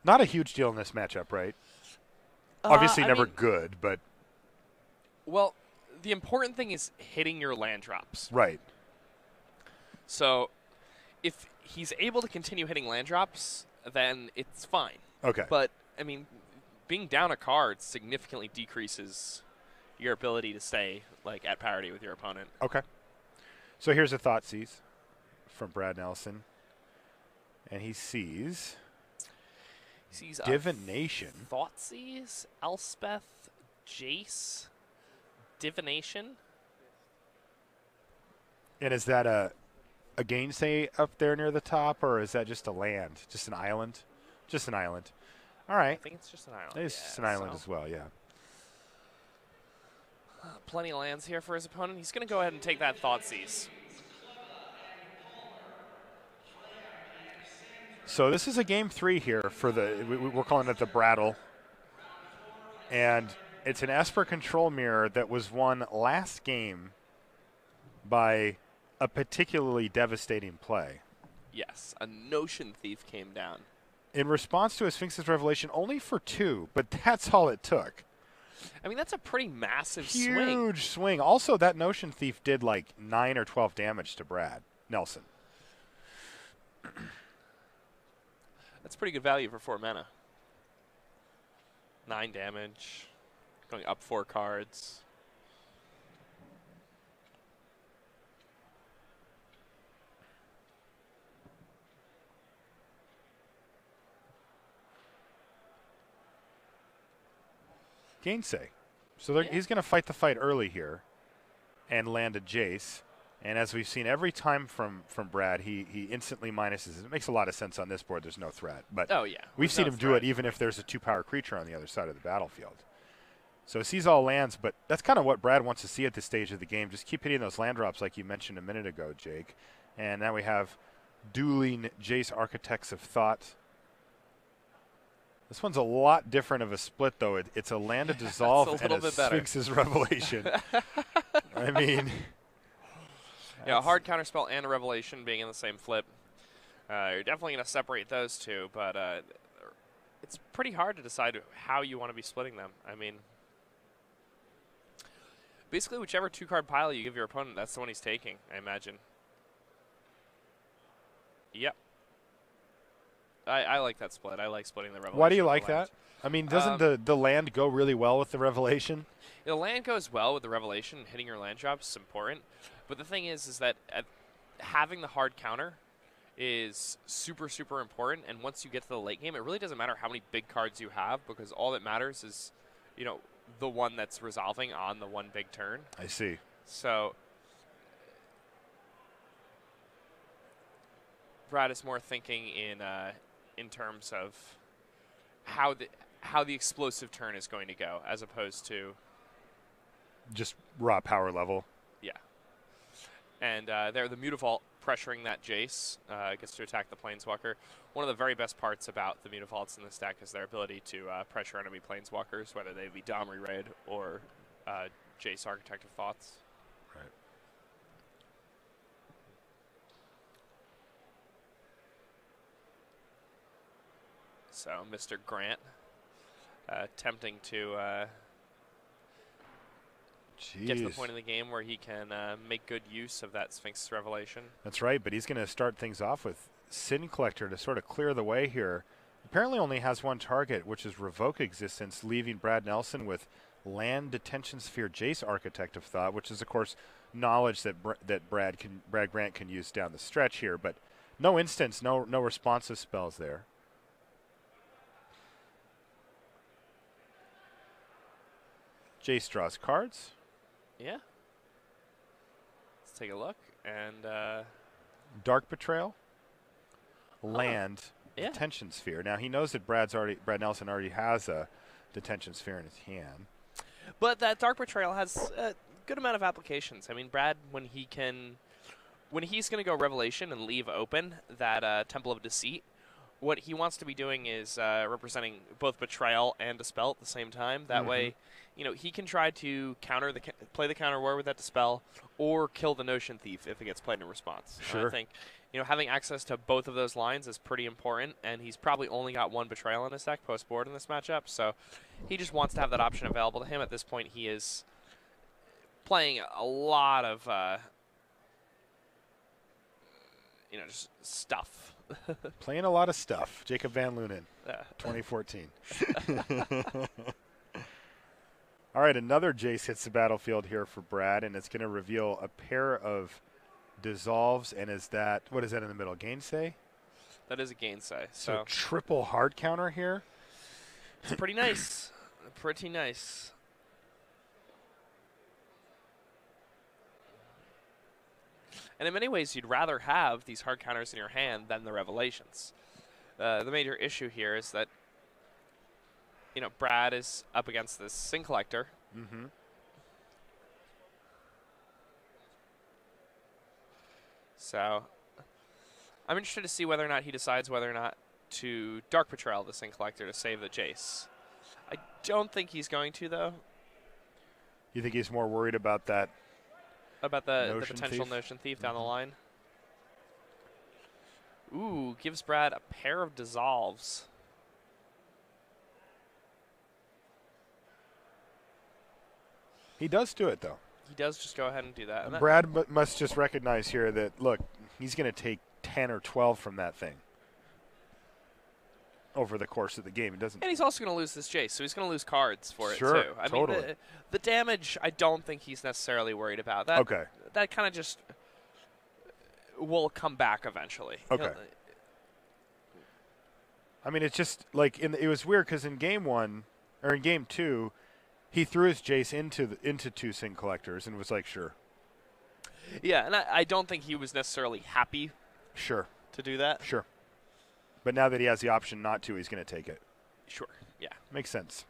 Not a huge deal in this matchup, right? Obviously, I never mean, good, but well, the important thing is hitting your land drops. right. So if he's able to continue hitting land drops, then it's fine. Okay. But I mean, being down a card significantly decreases your ability to stay like at parity with your opponent. Okay. So here's a thought seize from Brad Nelson, and he sees He sees divination. Thoughtseize, Elspeth, Jace, Divination. And is that a gainsay up there near the top, or is that just a land, just an island? Just an island. All I right. think it's just an island. It's Yeah, just an island so as well, yeah. plenty of lands here for his opponent. He's going to go ahead and take that Thoughtseize. So this is a game 3 here for we're calling it the Brattle. And it's an Esper control mirror that was won last game by a particularly devastating play. Yes, a Notion Thief came down. In response to a Sphinx's Revelation, only for 2, but that's all it took. I mean, that's a pretty massive swing. Huge swing. Also, that Notion Thief did like 9 or 12 damage to Brad Nelson. That's pretty good value for 4 mana. 9 damage, going up 4 cards. Gainsay. So he's going to fight the fight early here and land a Jace. And as we've seen every time from Brad, he instantly minuses. It makes a lot of sense on this board. There's no threat. But oh, yeah. we've seen him do it even if there's a 2-power creature on the other side of the battlefield. So he sees all lands, but that's kind of what Brad wants to see at this stage of the game. Just keep hitting those land drops like you mentioned a minute ago, Jake. And now we have dueling Jace Architects of Thought. This one's a lot different of a split, though. It's a Land of Dissolve and a Sphinx's Revelation. I mean... Yeah, a hard counterspell and a Revelation being in the same flip. You're definitely going to separate those two, but it's pretty hard to decide how you want to be splitting them. I mean, basically whichever 2-card pile you give your opponent, that's the one he's taking, I imagine. Yep. I like that split. I like splitting the Revelation. Why do you like that? I mean, doesn't the land go really well with the Revelation? The land goes well with the Revelation. Hitting your land drops is important. But the thing is that having the hard counter is super, super important. And once you get to the late game, it really doesn't matter how many big cards you have because all that matters is, the one that's resolving on the one big turn. I see. So Brad is more thinking in terms of how the explosive turn is going to go, as opposed to just raw power level. Yeah. And there, the Mutavault pressuring that Jace gets to attack the Planeswalker. One of the very best parts about the Mutavaults in this deck is their ability to pressure enemy Planeswalkers, whether they be Domri Raid or Jace Architect of Thoughts. Right. So Mr. Grant attempting to get to the point in the game where he can make good use of that Sphinx's Revelation. That's right, but he's going to start things off with Sin Collector to sort of clear the way here. Apparently only has one target, which is Revoke Existence, leaving Brad Nelson with Land Detention Sphere Jace Architect of Thought, which is, of course, knowledge that Brad Grant can use down the stretch here, but no instants, no responsive spells there. Jace draws cards. Yeah. Let's take a look. And Dark Betrayal. Land. Yeah. Detention Sphere. Now, he knows that Brad Nelson already has a Detention Sphere in his hand. But that Dark Betrayal has a good amount of applications. I mean, Brad, when he's going to go Revelation and leave open that Temple of Deceit, what he wants to be doing is representing both Betrayal and Dispel at the same time. That way, he can try to play the counter war with that Dispel, or kill the Notion Thief if it gets played in response. Sure. I think having access to both of those lines is pretty important, and he's probably only got one Betrayal in his deck post-board in this matchup, so he just wants to have that option available to him. At this point, he is playing a lot of, just stuff. Playing a lot of stuff. Jacob Van Lunen, 2014. All right, another Jace hits the battlefield here for Brad, and it's going to reveal a pair of dissolves, and what is that in the middle? Gainsay? That is a gainsay. So triple hard counter here. It's pretty nice. Pretty nice. And in many ways, you'd rather have these hard counters in your hand than the Revelations. The major issue here is that, Brad is up against this Sin Collector. Mm-hmm. So I'm interested to see whether or not he decides whether or not to Dark Betrayal the Sin Collector to save the Jace. I don't think he's going to, though. You think he's more worried about that? About the potential Notion Thief down the line? Ooh, gives Brad a pair of dissolves. He does do it, though. He does just go ahead and do that. And Brad must just recognize here that, look, he's going to take 10 or 12 from that thing over the course of the game. It doesn't. And he's also going to lose this Jace, so he's going to lose cards for it, too. I Totally. mean, the damage, I don't think he's necessarily worried about. That kind of just will come back eventually. Okay. I mean, it's just like it was weird because in game 1 or in game 2, he threw his Jace into two Sin Collectors and was like, sure. Yeah, and I don't think he was necessarily happy. Sure. To do that. Sure. But now that he has the option not to, he's going to take it. Sure. Yeah. Makes sense.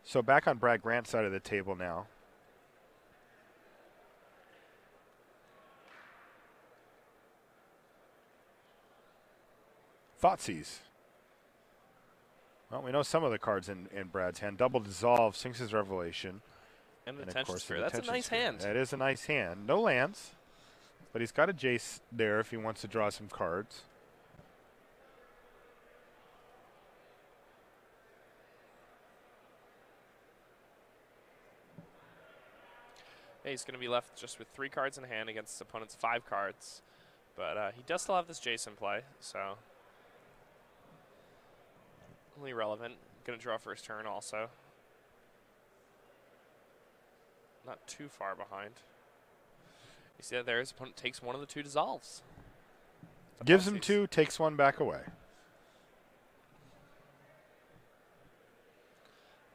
So back on Brad Grant's side of the table now. Thoughtseize. Well, we know some of the cards in Brad's hand. Double Dissolve, sinks his Revelation. And the Attention Sphere. That's a nice hand. That is a nice hand. No lands. But he's got a Jace there if he wants to draw some cards. Yeah, he's going to be left just with 3 cards in hand against his opponent's 5 cards. But he does still have this Jace in play, so only relevant. Going to draw for his turn also. Not too far behind. You see that there, his opponent takes one of the 2 dissolves. Gives him 2, takes 1 back away.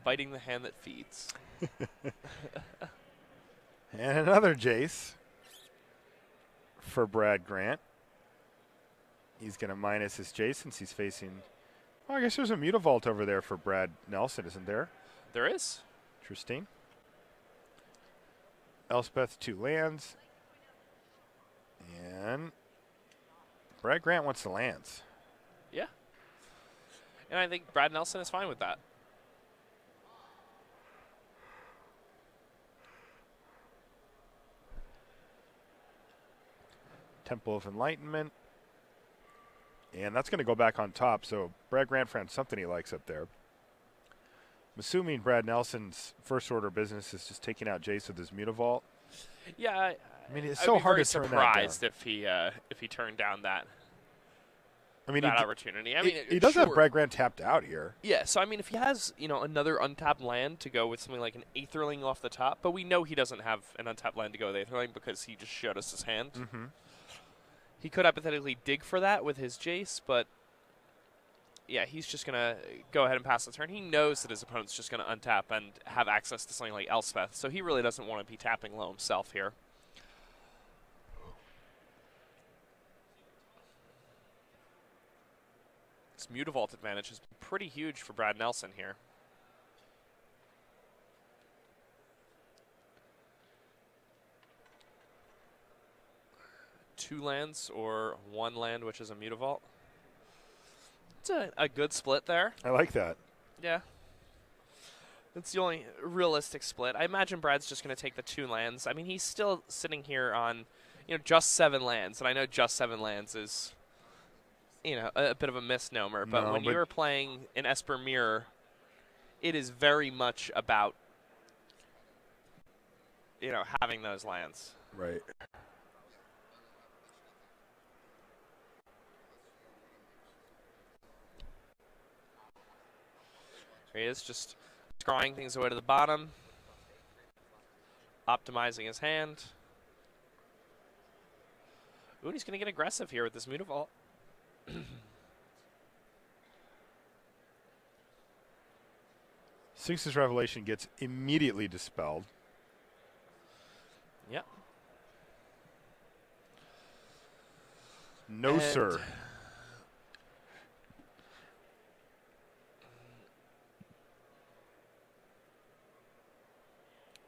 Biting the hand that feeds. And another Jace for Brad Grant. He's going to minus his Jace since he's facing... Well, I guess there's a Mutavault over there for Brad Nelson, isn't there? There is. Interesting. Elspeth, 2 lands. And Brad Grant wants the lands. Yeah. And I think Brad Nelson is fine with that. Temple of Enlightenment. And that's going to go back on top. So Brad Grant found something he likes up there. I'm assuming Brad Nelson's first order of business is just taking out Jace with his Mutavault. Yeah, I mean, it's so hard to turn that down. I'd be surprised if he turned down that. That opportunity. I mean, he does have Brad Grant tapped out here. Yeah, so I mean, if he has another untapped land to go with something like an Aetherling off the top, but we know he doesn't have an untapped land to go with Aetherling because he just showed us his hand. Mm-hmm. He could hypothetically dig for that with his Jace, but yeah, he's just going to go ahead and pass the turn. He knows that his opponent's just going to untap and have access to something like Elspeth, so he really doesn't want to be tapping low himself here. This Mutavault advantage is pretty huge for Brad Nelson here. 2 lands or 1 land, which is a Mutavault. It's a good split there. I like that. Yeah. It's the only realistic split. I imagine Brad's just going to take the 2 lands. I mean, he's still sitting here on, just 7 lands, and I know just 7 lands is, a bit of a misnomer. But when you're playing an Esper Mirror, it is very much about, having those lands. Right. Here he is, just scrawling things away to the bottom, optimizing his hand. Ooh, he's going to get aggressive here with this Mutavault. Sphinx's Revelation gets immediately dispelled. Yep. No, sir.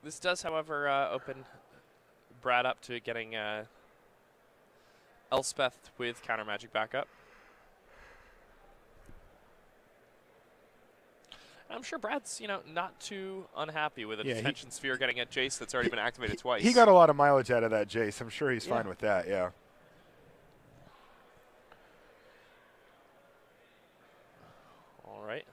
This does, however, open Brad up to getting Elspeth with counter magic backup. I'm sure Brad's, not too unhappy with a detention sphere getting a Jace that's already been activated twice. He got a lot of mileage out of that Jace. I'm sure he's fine with that, yeah. All right.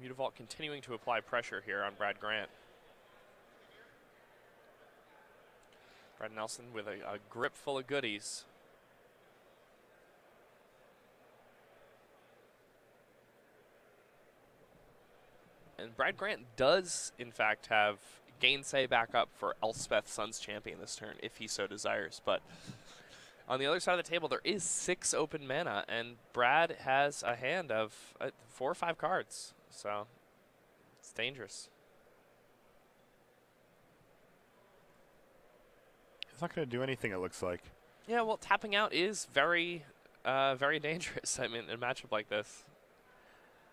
Mutavault continuing to apply pressure here on Brad Grant. Brad Nelson with a grip full of goodies. And Brad Grant does, in fact, have Gainsay backup for Elspeth Sun's Champion this turn, if he so desires. But on the other side of the table, there is 6 open mana, and Brad has a hand of 4 or 5 cards. So it's dangerous. It's not going to do anything, it looks like. Yeah, well, tapping out is very, very dangerous. I mean, in a matchup like this.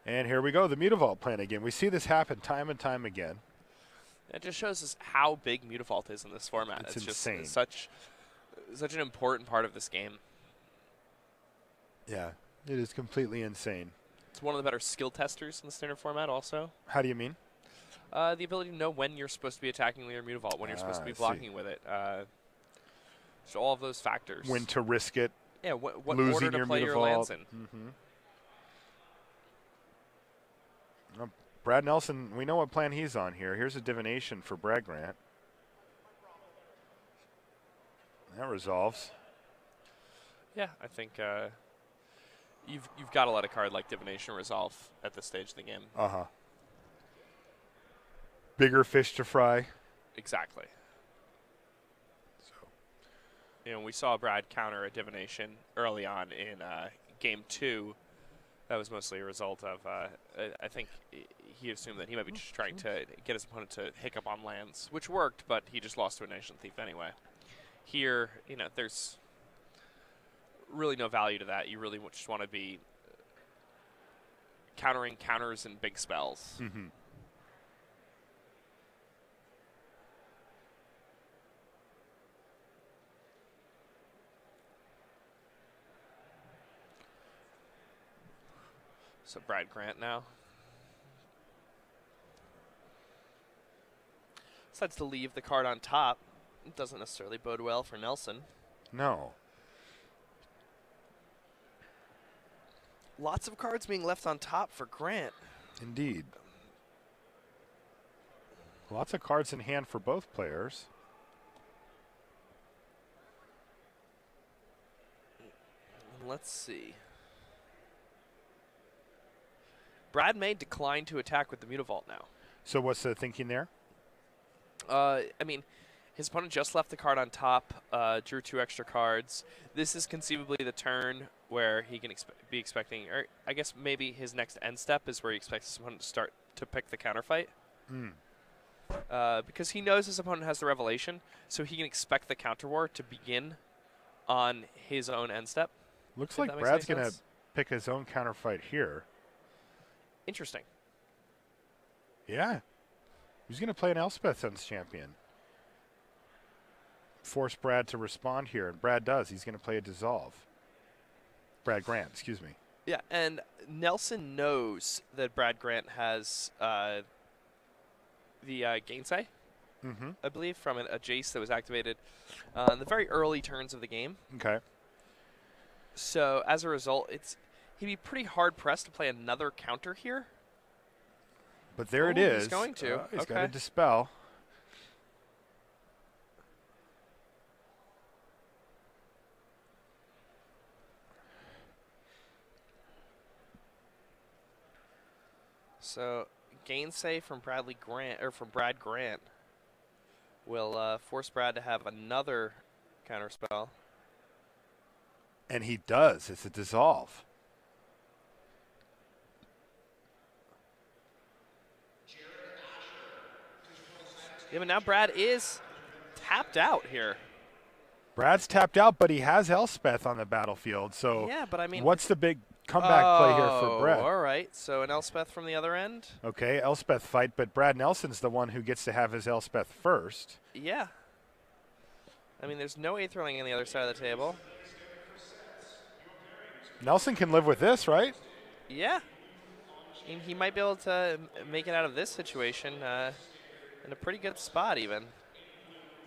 And here we go, the Mutavault plan again. We see this happen time and time again. It just shows us how big Mutavault is in this format. It's insane. Just such an important part of this game. Yeah, it is completely insane. It's one of the better skill testers in the standard format also. How do you mean? The ability to know when you're supposed to be attacking with your Mutavault, when you're supposed to be blocking with it. So all of those factors. When to risk it. Yeah, what losing order to your play Mutavault. your lands in. Mm-hmm. Brad Nelson, we know what plan he's on here. Here's a divination for Brad Grant. That resolves. Yeah, I think you've got to let a card like divination resolve at this stage of the game. Uh-huh. Bigger fish to fry. Exactly. So, we saw Brad counter a divination early on in game 2. That was mostly a result of, I think he assumed that he might be just trying to get his opponent to hiccup on lands, which worked, but he just lost to a Nation Thief anyway. Here, there's really no value to that. You really just want to be countering counters and big spells. Mm-hmm. So Brad Grant now decides to leave the card on top. It doesn't necessarily bode well for Nelson. No. Lots of cards being left on top for Grant. Indeed. Lots of cards in hand for both players. Let's see. Brad may decline to attack with the Mutavault now. So what's the thinking there? I mean, his opponent just left the card on top, drew 2 extra cards. This is conceivably the turn where he can be expecting, or I guess maybe his next end step is where he expects his opponent to start to pick the counterfight. Because he knows his opponent has the Revelation, so he can expect the counter war to begin on his own end step. Looks like Brad's going to pick his own counterfight here. Interesting. Yeah. He's going to play an Elspeth Sun's Champion. Force Brad to respond here, and Brad does. He's going to play a Dissolve. Brad Grant, excuse me. Yeah, and Nelson knows that Brad Grant has the Gainsay. I believe, from a Jace that was activated in the very early turns of the game. Okay. So as a result, he'd be pretty hard pressed to play another counter here. But there it is. He's going to. He's got to dispel. So gainsay from Brad Grant will force Brad to have another counterspell. And he does. It's a dissolve. Yeah, but now Brad is tapped out here. Brad's tapped out, but he has Elspeth on the battlefield. So yeah, but I mean, what's the big comeback play here for Brad? All right, so an Elspeth from the other end. Okay, Elspeth fight, but Brad Nelson's the one who gets to have his Elspeth first. Yeah. I mean, there's no Aetherling on the other side of the table. Nelson can live with this, right? Yeah. I mean, he might be able to make it out of this situation in a pretty good spot, even.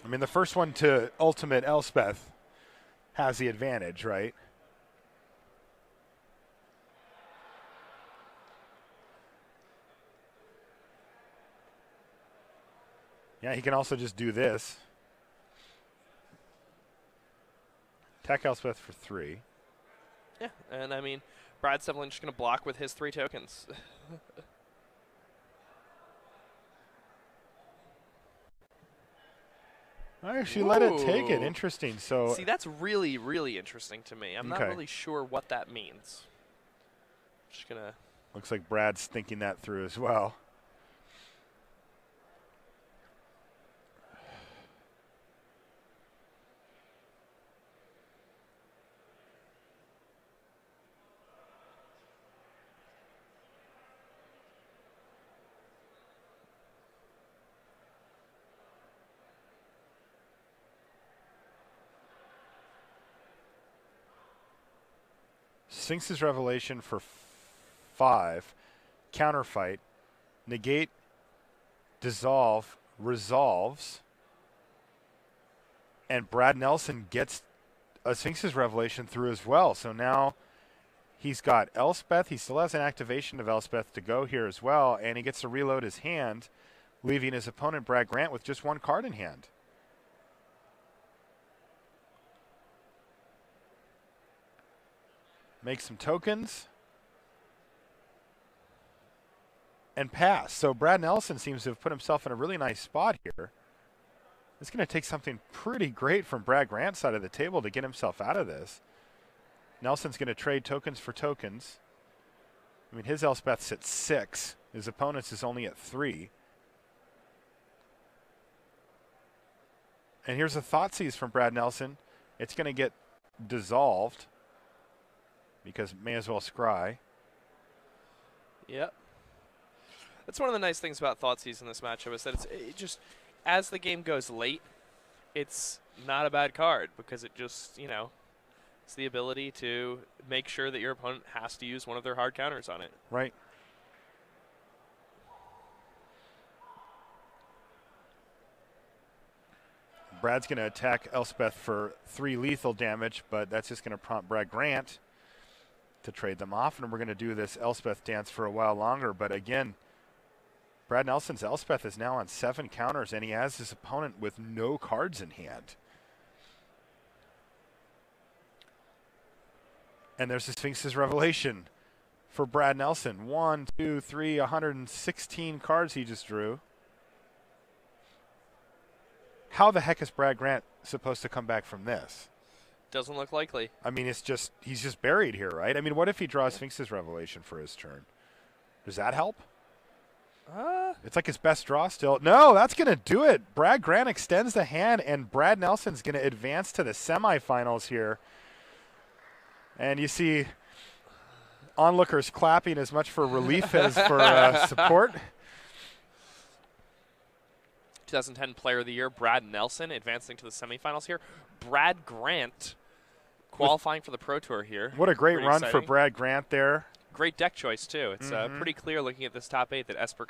I mean, the first one to ultimate Elspeth has the advantage, right? Yeah, he can also just do this. Attack Elspeth for 3. Yeah, and I mean, Brad's definitely just going to block with his 3 tokens. I actually let it take it. Interesting. So see, that's really, really interesting to me. I'm not really sure what that means. Just gonna. Looks like Brad's thinking that through as well. Sphinx's Revelation for 5. Counterfight. Negate. Dissolve. Resolves. And Brad Nelson gets a Sphinx's Revelation through as well. So now he's got Elspeth. He still has an activation of Elspeth to go here as well. And he gets to reload his hand, leaving his opponent, Brad Grant, with just 1 card in hand. Make some tokens. And pass. So Brad Nelson seems to have put himself in a really nice spot here. It's going to take something pretty great from Brad Grant's side of the table to get himself out of this. Nelson's going to trade tokens for tokens. I mean, his Elspeth's at 6. His opponent's is only at 3. And here's a Thoughtseize from Brad Nelson. It's going to get dissolved because may as well scry. Yep. That's one of the nice things about Thoughtseize in this matchup is that it just, as the game goes late, it's not a bad card because it just, you know, it's the ability to make sure that your opponent has to use one of their hard counters on it. Right. Brad's going to attack Elspeth for 3 lethal damage, but that's just going to prompt Brad Grant to trade them off, and we're going to do this Elspeth dance for a while longer. But again, Brad Nelson's Elspeth is now on 7 counters, and he has his opponent with no cards in hand. And there's the Sphinx's Revelation for Brad Nelson. 1, 2, 3, 116 cards he just drew. How the heck is Brad Grant supposed to come back from this? Doesn't look likely. I mean, he's just buried here, right? I mean, what if he draws Sphinx's Revelation for his turn? Does that help? It's like his best draw still. No, that's going to do it. Brad Grant extends the hand, and Brad Nelson's going to advance to the semifinals here. And you see onlookers clapping as much for relief as for support. 2010 Player of the Year, Brad Nelson, advancing to the semifinals here. Brad Grant qualifying for the Pro Tour here. What a great Pretty run exciting. for Brad Grant there. Great deck choice, too. It's pretty clear looking at this top 8 that Esper